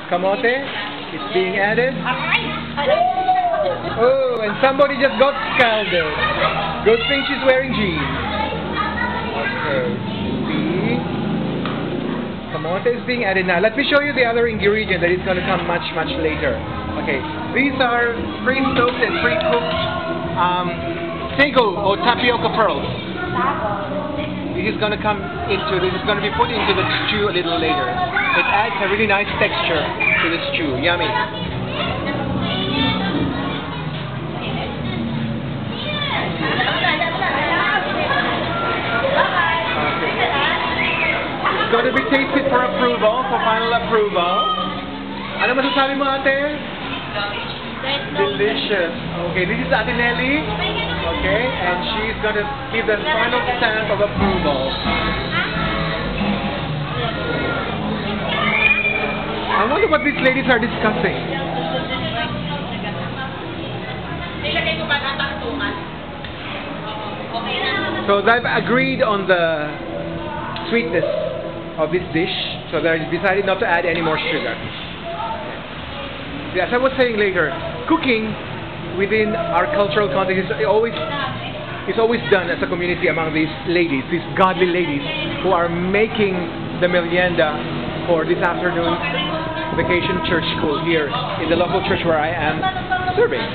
Kamote is being added. Oh, and somebody just got scalded. Good thing she's wearing jeans. Okay, see. Kamote is being added now. Let me show you the other ingredient that is going to come much later. Okay, these are pre-soaked and pre-cooked sago or tapioca pearls. This is going to be put into the stew a little later. It adds a really nice texture to the stew. Yummy. It's going to be tasted for approval, for final approval. Ano masasabi mo, ate? Delicious. Okay, this is Ate Nelly. Okay, and she's going to give the final stamp of approval. I wonder what these ladies are discussing. So they've agreed on the sweetness of this dish, so they decided not to add any more sugar. As I was saying later, cooking within our cultural context is always done as a community among these ladies, these godly ladies who are making the merienda for this afternoon vacation church school here in the local church where I am serving.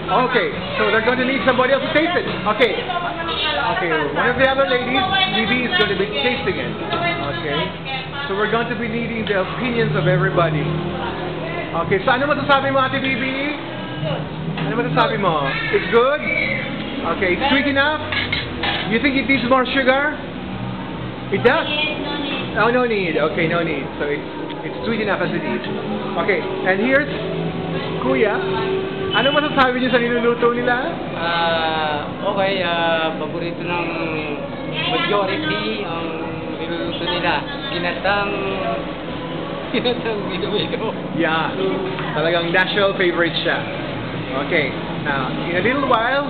Okay, so they're going to need somebody else to taste it. Okay, one of the other ladies, Bibi, is going to be tasting it. Okay, so we're going to be needing the opinions of everybody. Okay, so ano masasabi mo, Ate Bibi? Ano masasabi mo? It's good? Okay, it's sweet enough? You think it needs more sugar? It does? Oh, no need. Okay, no need. So it's sweet enough as it is. Okay, and here's Kuya. Ano masasabi niyo sa niluluto nila? Okay, paborito ng majority ang niluluto nila. Ginatang Iloilo. Yeah, talagang national favorite siya. Okay, now in a little while,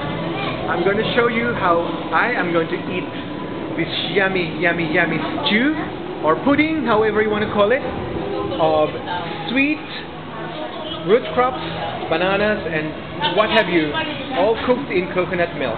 I'm going to show you how I am going to eat this yummy stew or pudding, however you want to call it, of sweet root crops, bananas, and what have you, all cooked in coconut milk.